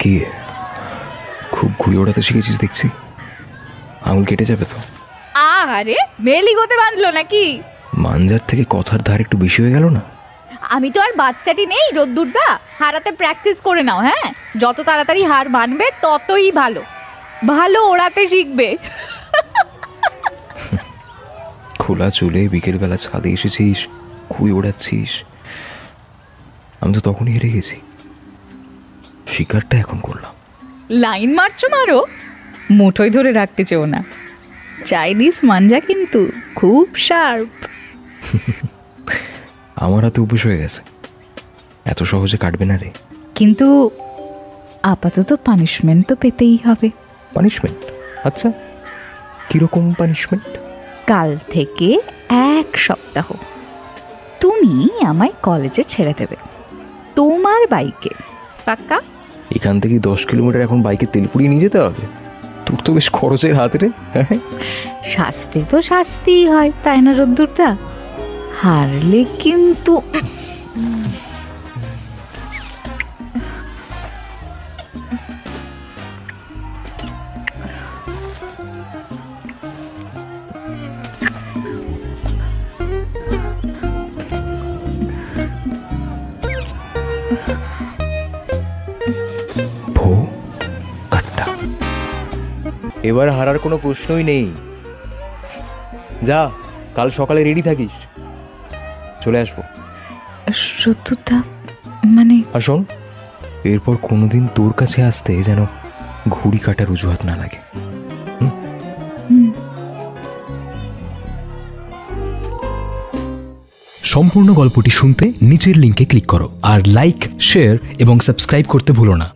কি খুব ঘুরে ওড়াতে শিখেছিস দেখছি, আঙুল কেটে যাবে তো। আরে মেলি গোতে বাঁধলো নাকি? মাঞ্জার থেকে কথার ধার একটু বেশি হয়ে গেল না? আমি তো আর বাচ্চাটি নেই রোদ্দুরদা, হারাতে প্র্যাকটিস করে নাও। হ্যাঁ, যত তাড়াতাড়ি হার মানবে ততই ভালো, ভালো ওড়াতে শিখবে। খোলা চুলে বিকেলবেলা ছাদে এসেছিস, ঘুরে ওড়াচ্ছিস। আমি তো তখনই হেরে গেছি, শিকারটা এখন করলাম। লাইন মারছো মারো, মুঠোয় ধরে রাখতে চেও না। চাইনিজ মাঞ্জা কিন্তু খুব শার্প। আমার হাতে অভ্যেস হয়ে গেছে, এত সহজে কাটবে না রে। কিন্তু আপাতত পানিশমেন্ট তো পেতেই হবে। পানিশমেন্ট? আচ্ছা, কিরকম পানিশমেন্ট? কাল থেকে 1 সপ্তাহ তুমি আমায় কলেজে ছেড়ে দেবে, তোমার বাইকে। পাক্কা? এখান থেকে 10 কিলোমিটার এখন বাইকে তেল পুড়িয়ে নিয়ে যেতে হবে? তোর তো বেশ খরচের হাত রে। শাস্তি তো শাস্তিই হয়, তাই না রোদ্দুরদা? হারলে কিন্তু এবার হারার কোনো প্রশ্নই নেই। যা, কাল সকালে রেডি থাকিস, চলে আসবো। রোদ্দুরদা মানে? আর শোন, এরপর কোনোদিন তোর কাছে আসতে যেন ঘুড়ি কাটার অজুহাত না লাগে। সম্পূর্ণ গল্পটি শুনতে নিচের লিঙ্কে ক্লিক করো আর লাইক, শেয়ার এবং সাবস্ক্রাইব করতে ভুলো না।